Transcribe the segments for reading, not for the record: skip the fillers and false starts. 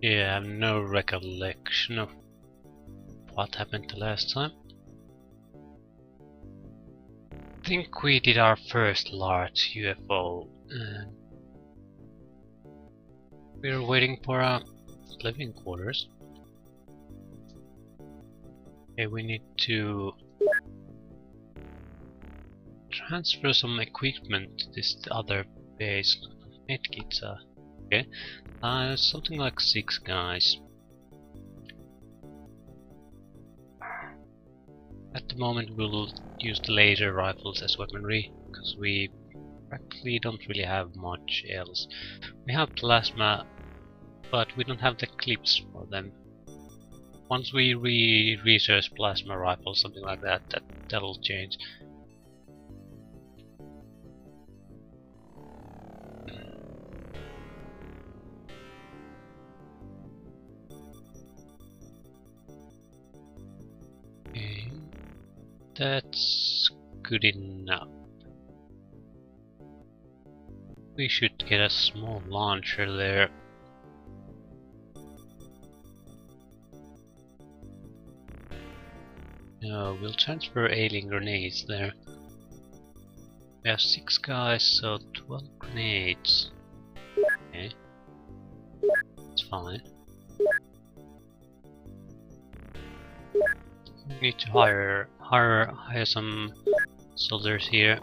Yeah, I have no recollection of what happened the last time. I think we did our first large UFO and we're waiting for our living quarters. Okay, we need to transfer some equipment to this other base. Medkits, okay. Something like 6 guys. At the moment we'll use the laser rifles as weaponry, because we practically don't really have much else. We have plasma, but we don't have the clips for them. Once we research plasma rifles, something like that, that'll change. Okay, that's good enough. We should get a small launcher there. No, we'll transfer alien grenades there. We have 6 guys, so 12 grenades. Okay, that's fine. We need to hire some soldiers here.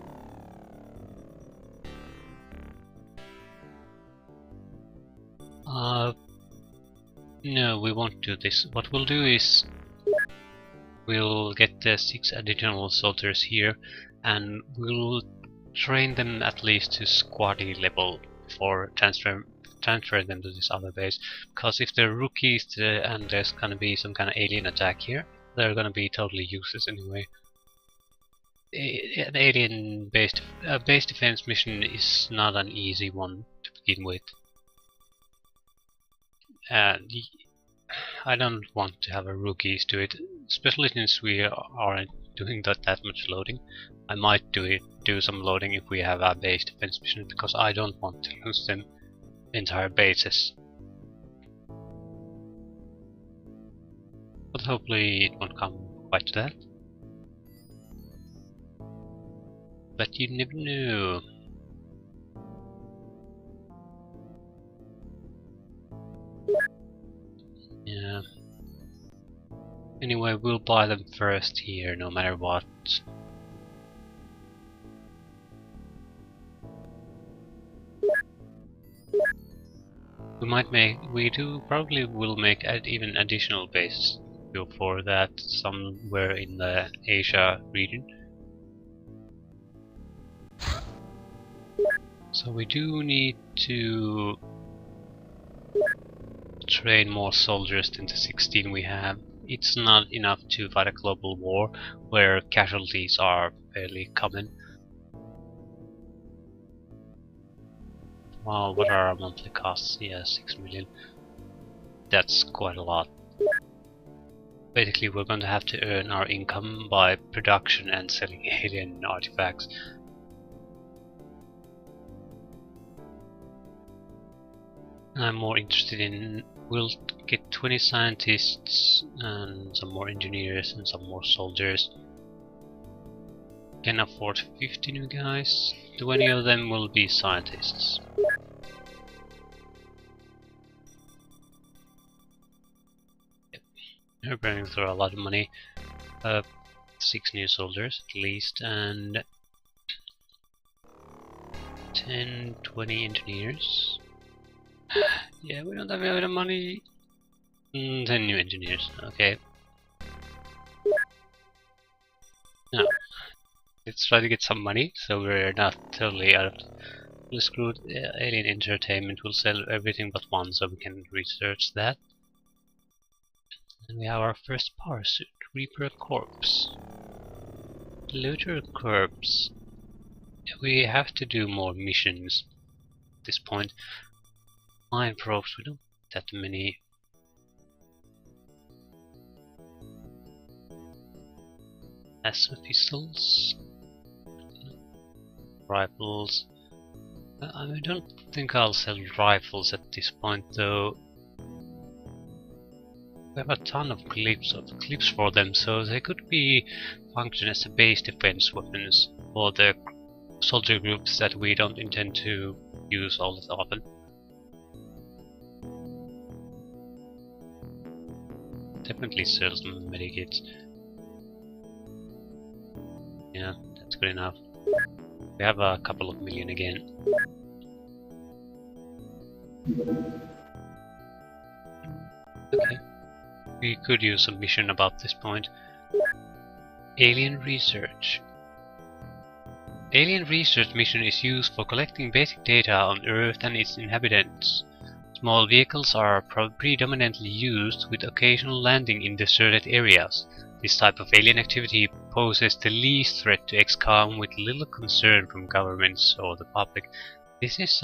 No, we won't do this. What we'll do is we'll get the 6 additional soldiers here, and we'll train them at least to squaddy level before transfer them to this other base. Because if they're rookies and there's gonna be some kind of alien attack here, they're gonna be totally useless anyway. An alien base defense mission is not an easy one to begin with. And I don't want to have a rookies do it, especially since we aren't doing that much loading. I might do some loading if we have a base defense mission, because I don't want to lose them entire bases. But hopefully it won't come quite to that. But you never know. Yeah. Anyway, we'll buy them first here, no matter what. Probably will make even additional bases for that somewhere in the Asia region. So we do need to train more soldiers than the 16 we have. It's not enough to fight a global war where casualties are fairly common. Well, what are our monthly costs? Yeah, 6 million. That's quite a lot. Basically, we're going to have to earn our income by production and selling alien artifacts. I'm more interested in... We'll get 20 scientists and some more engineers and some more soldiers. Can afford 50 new guys. 20 of them will be scientists. Yep. We're burning through a lot of money. 6 new soldiers at least, and 10, 20 engineers. Yeah, we don't have enough money. 10 new engineers, okay. Now, let's try to get some money, so we're not totally out of the screwed. Alien Entertainment will sell everything but one, so we can research that. And we have our first power suit, Reaper Corps. Looter Corps. We have to do more missions at this point. Mine probes, we don't have that many. Asthma pistols. Rifles. I don't think I'll sell rifles at this point though. We have a ton of clips for them, so they could be function as a base defense weapons for the soldier groups that we don't intend to use all that often. Definitely sell some medikits. Yeah, that's good enough. We have a couple of million again. Okay. We could use a mission about this point. Alien research. Alien research mission is used for collecting basic data on Earth and its inhabitants. Small vehicles are predominantly used, with occasional landing in deserted areas. This type of alien activity poses the least threat to XCOM, with little concern from governments or the public. This is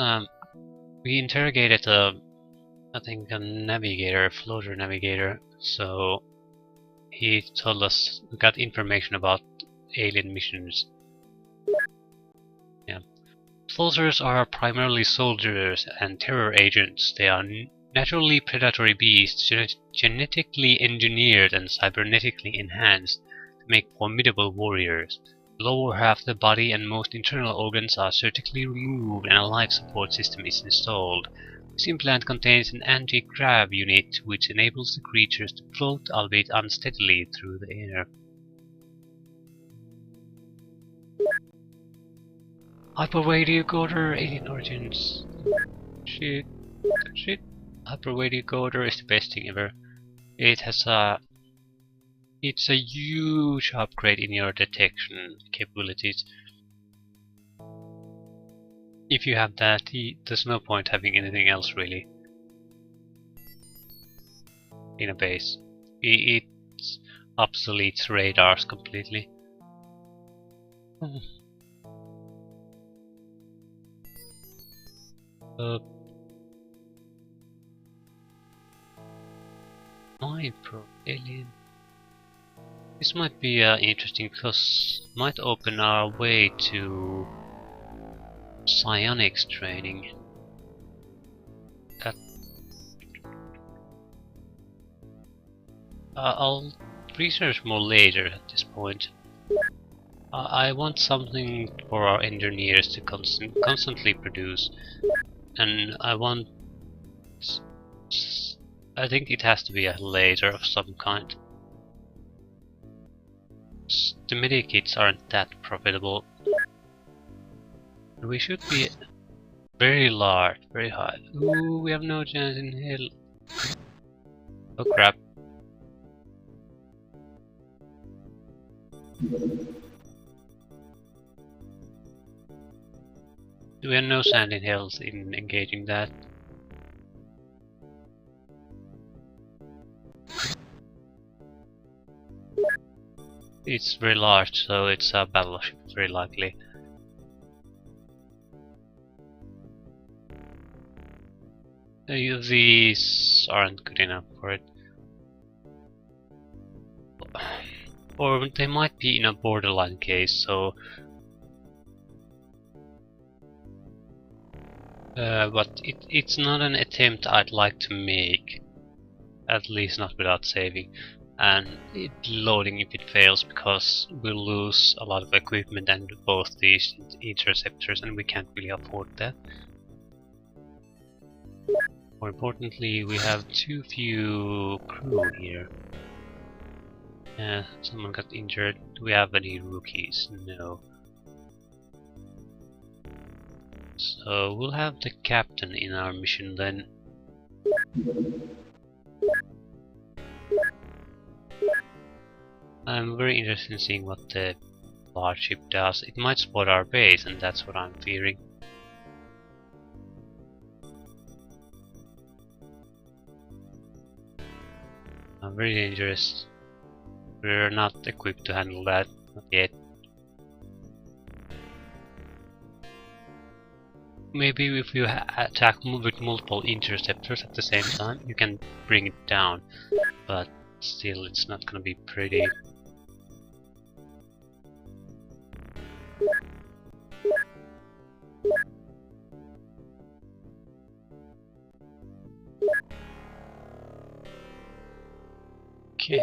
we interrogated I think a navigator, a floater navigator, so he told us, we got information about alien missions. Yeah. Floaters are primarily soldiers and terror agents. They are naturally predatory beasts, genetically engineered and cybernetically enhanced to make formidable warriors. The lower half of the body and most internal organs are surgically removed and a life support system is installed. This implant contains an anti-grav unit which enables the creatures to float, albeit unsteadily, through the air. Hyperradiocoder, alien origins. Shit. Hyperradiocoder is the best thing ever. It has it's a huge upgrade in your detection capabilities. If you have that, there's no point having anything else really in a base. It obsoletes radars completely. Mind Pro Alien. This might be interesting because might open our way to psionics training. I'll research more later at this point. I want something for our engineers to constantly produce, and I think it has to be a laser of some kind. The medikits aren't that profitable. We should be very large, very high. Ooh, we have no chance in hell. Oh crap. We have no sand in health in engaging that. It's very large, so it's a battleship, very likely. These aren't good enough for it. Or they might be in a borderline case, so... but it's not an attempt I'd like to make. At least not without saving. And loading if it fails, because we'll lose a lot of equipment and both these interceptors, and we can't really afford that. More importantly, we have too few crew here. Someone got injured. Do we have any rookies? No. So we'll have the captain in our mission then. I'm very interested in seeing what the large ship does. It might spot our base, and that's what I'm fearing. Very dangerous. We're not equipped to handle that, not yet. Maybe if you attack with multiple interceptors at the same time, you can bring it down, but still it's not gonna be pretty. Okay.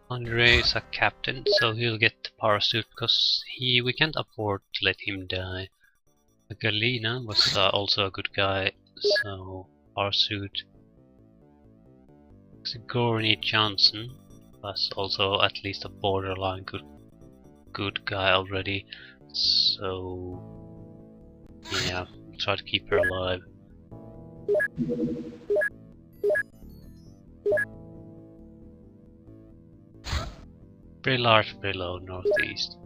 Andre is a captain, so he'll get the power suit because we can't afford to let him die. Galina was also a good guy, so power suit. Sigourney Johnson was also at least a borderline good guy already, so yeah, try to keep her alive. Very large, very low, northeast.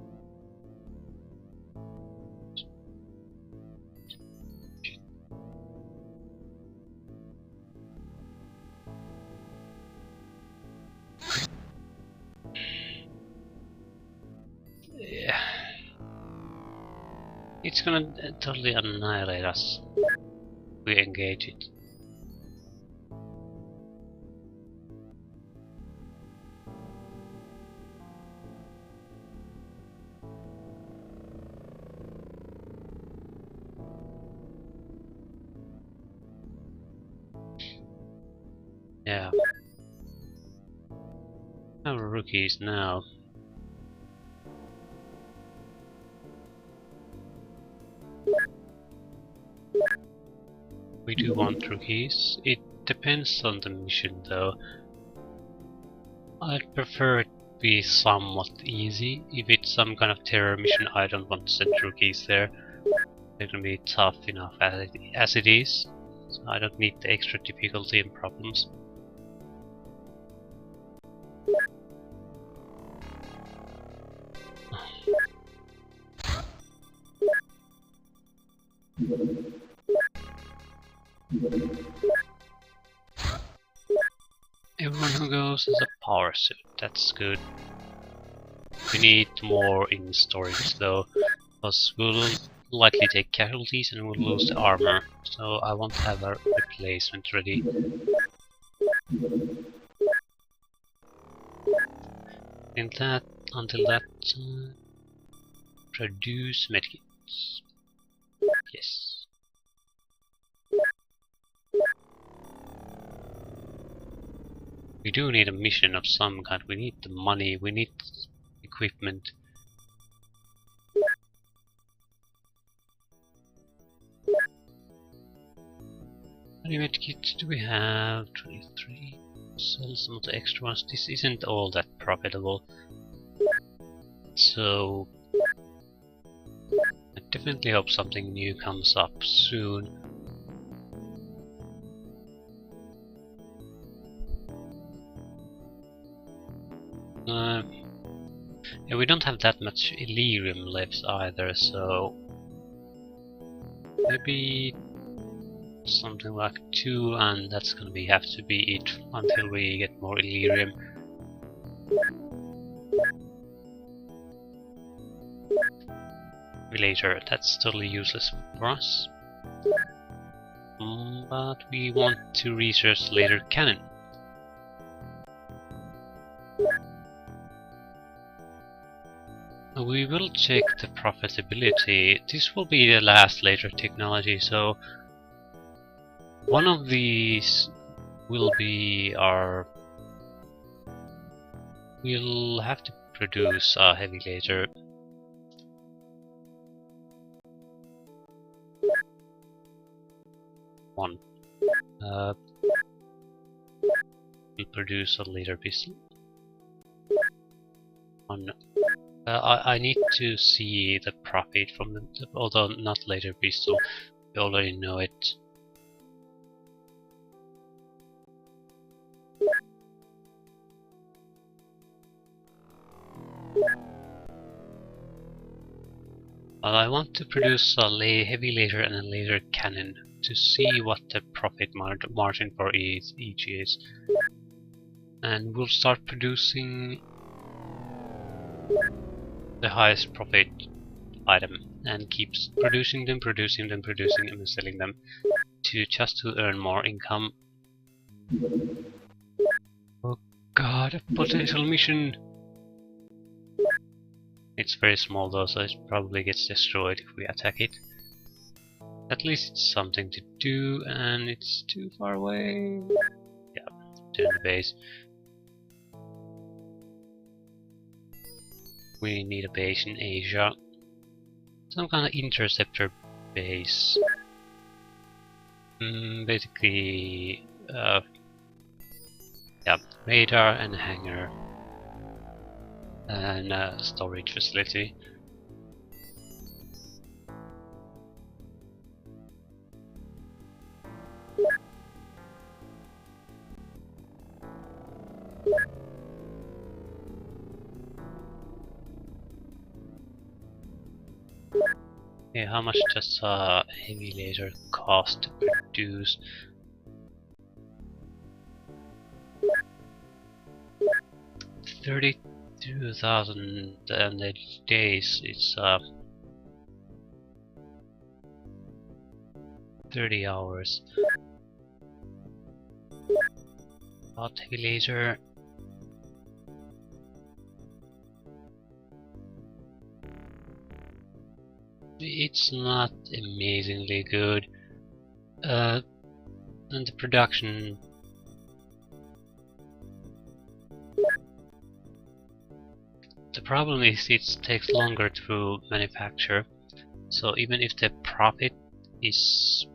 Yeah. It's gonna totally annihilate us if we engage it. Yeah. Our rookies now. We do want rookies. It depends on the mission though. I'd prefer it be somewhat easy. If it's some kind of terror mission, I don't want to send rookies there. They're gonna be tough enough as it is. So I don't need the extra difficulty and problems. Everyone who goes has a power suit, that's good. We need more in storage though, because we'll likely take casualties and we'll lose the armor, so I want to have a replacement ready. Until that, produce medkits. Yes. We do need a mission of some kind. We need the money, we need equipment. How many medkits do we have? 23. Sell some of the extra ones. This isn't all that profitable. So I definitely hope something new comes up soon. Yeah, we don't have that much Illyrium left either, so maybe something like 2, and that's gonna have to be it until we get more Illyrium. Later, that's totally useless for us. But we want to research laser cannon. We will check the profitability. This will be the last laser technology, so one of these will be our... We'll have to produce a heavy laser. One. We'll produce a laser pistol. One. I need to see the profit from them, although not laser pistol. We already know it. I want to produce a heavy laser and a laser cannon to see what the profit margin for each is. And we'll start producing the highest profit item and keep producing them, and selling them just to earn more income. Oh god, a potential mission! it's very small though, so it probably gets destroyed if we attack it. At least it's something to do, and it's too far away. Yeah, turn the base. We need a base in Asia. Some kind of interceptor base. Basically, yeah, radar and hangar. And a storage facility. Okay, how much does a heavy laser cost to produce? $32,000 and the days it's 30 hours. Hot heavy laser. It's not amazingly good. And the production. The problem is it takes longer to manufacture. So even if the profit is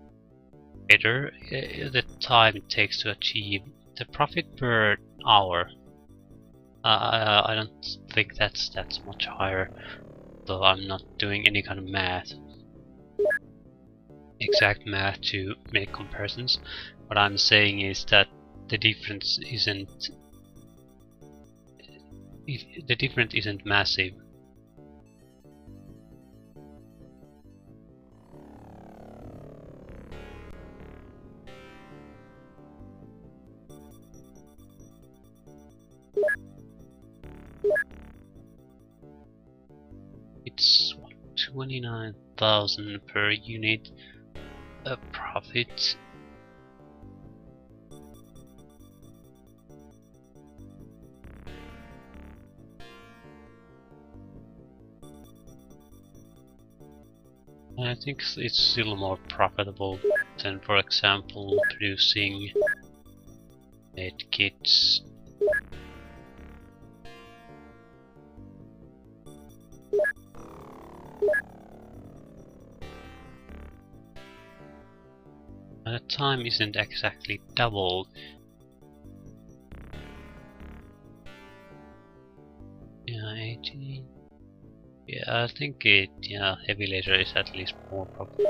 better, the time it takes to achieve the profit per hour, I don't think that's much higher. Though I'm not doing any kind of exact math to make comparisons. What I'm saying is that the difference isn't massive. It's 29,000 per unit profit. I think it's still more profitable than, for example, producing med kits. The time isn't exactly doubled. Yeah, 18. Yeah, I think heavy laser is at least more probable.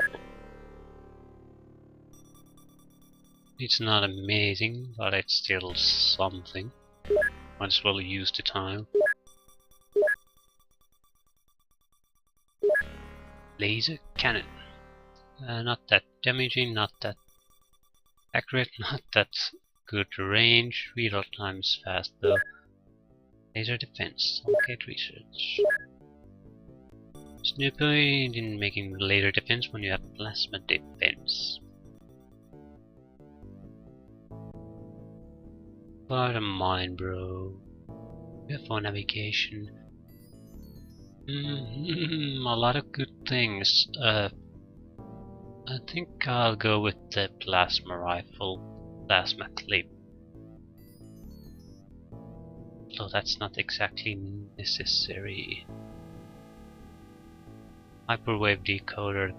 It's not amazing, but it's still something. Might as well use the time. Laser cannon. Not that damaging, not that accurate, not that good range. Reload time is fast though. Laser defense. Okay, research. There's no point in making laser defense when you have plasma defense. What a mine, bro. UFO navigation. A lot of good things. I think I'll go with the plasma rifle, plasma clip. Though that's not exactly necessary. Hyperwave decoder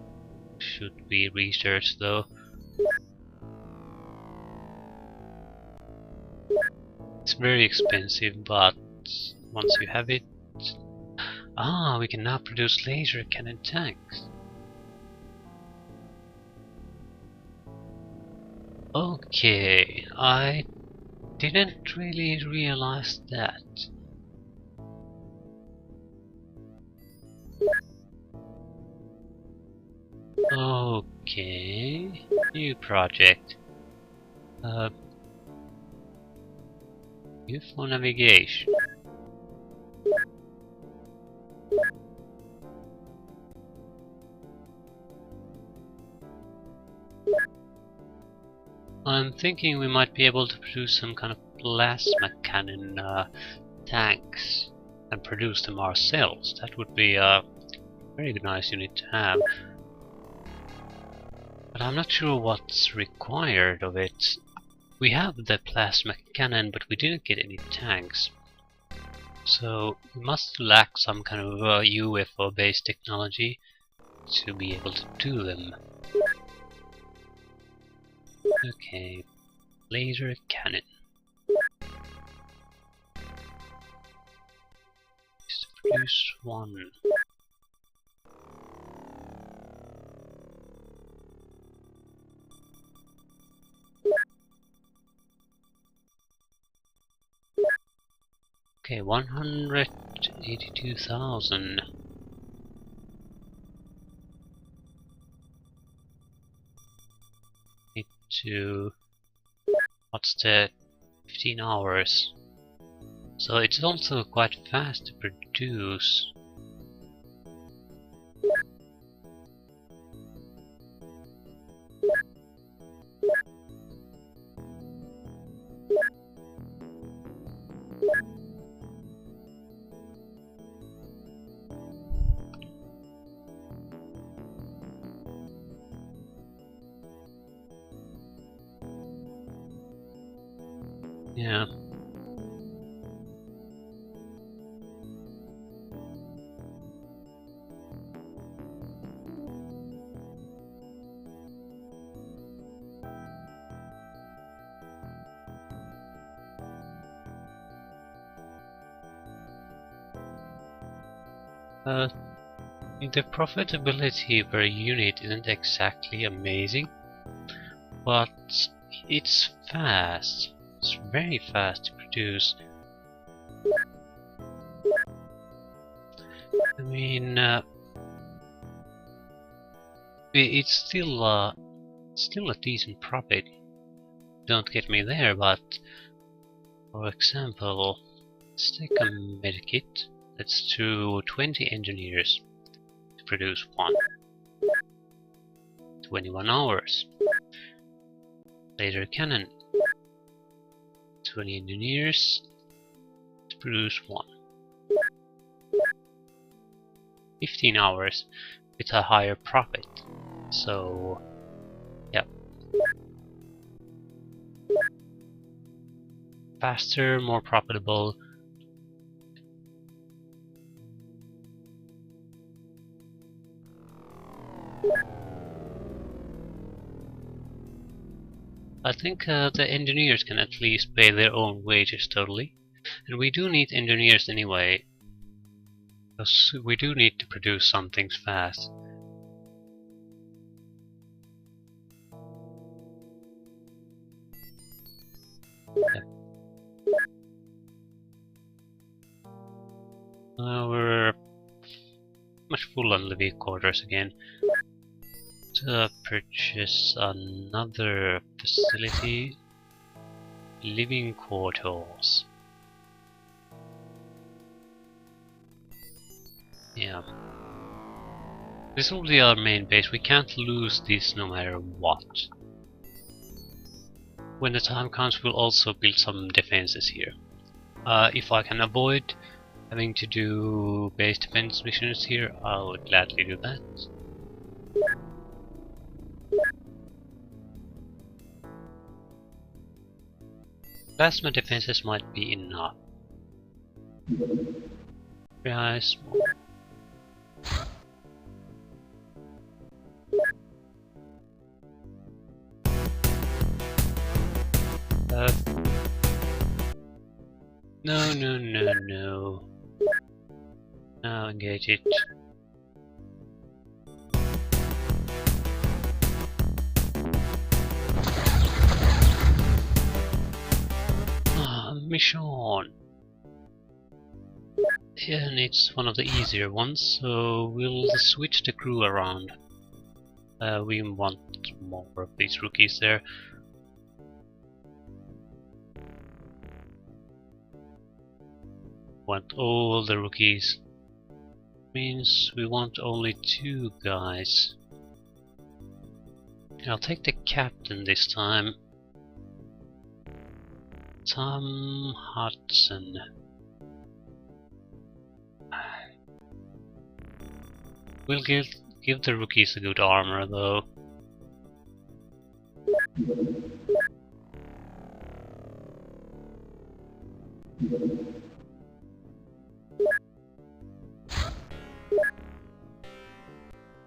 should be researched though. It's very expensive, but once you have it... Ah, we can now produce laser cannon tanks. Okay, I didn't really realize that. Okay, new project. UFO navigation. I'm thinking we might be able to produce some kind of plasma cannon tanks. and produce them ourselves. That would be a very nice unit to have. But I'm not sure what's required of it. We have the plasma cannon, but we didn't get any tanks. So we must lack some kind of UFO-based technology to be able to do them. Okay, laser cannon. Just produce one. Okay, 182,000. Need to... What's the 15 hours? So it's also quite fast to produce. Yeah. The profitability per unit isn't exactly amazing, but it's fast. It's very fast to produce. I mean, it's still a decent profit. Don't get me there, but for example, let's take a medikit. Let's do 20 engineers to produce one. 21 hours. Laser cannon. 20 engineers to produce one. 15 hours with a higher profit. So, yeah. Faster, more profitable. I think the engineers can at least pay their own wages totally. And we do need engineers anyway. Because we do need to produce some things fast. Yeah. We're much full on living quarters again. To purchase another facility. Living quarters. Yeah. This will be our main base. We can't lose this no matter what. When the time comes, we'll also build some defenses here. If I can avoid having to do base defense missions here, I would gladly do that. Plasma defenses might be enough. Guys. No. Now engage it. Mission. Yeah, and it's one of the easier ones, so we'll switch the crew around. We want more of these rookies there. Want all the rookies. Means we want only 2 guys. I'll take the captain this time. Tom Hudson. We'll give the rookies a good armor though.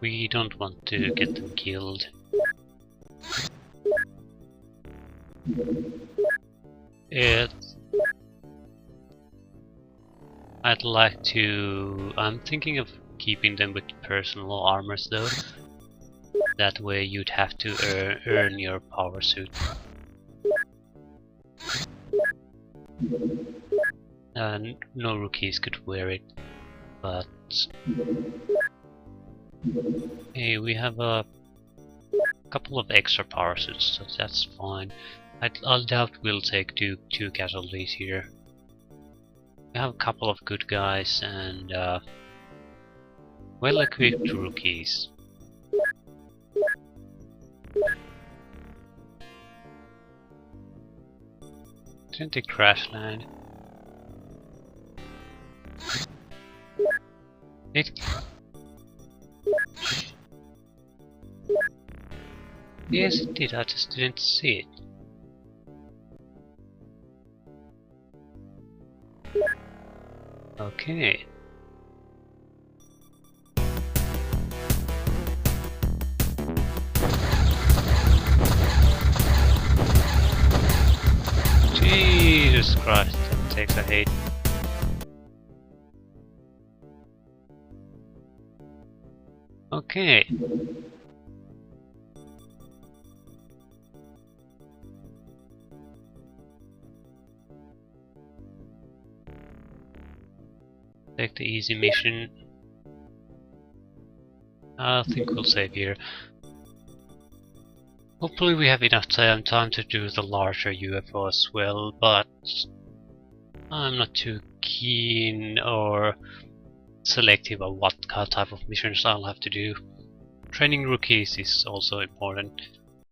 We don't want to get them killed. I'd like to... I'm thinking of keeping them with personal armors though. That way you'd have to earn your power suit. And no rookies could wear it, but... Hey, we have a couple of extra power suits, so that's fine. I'll doubt we'll take two casualties here. We have a couple of good guys and well-equipped rookies. Didn't they crash land? Yes, it did. I just didn't see it. Okay. Jesus Christ, that takes a hit. Okay. Take the easy mission. I think we'll save here. Hopefully we have enough time to do the larger UFO as well, but I'm not too keen or selective of what type of missions I'll have to do. Training rookies is also important.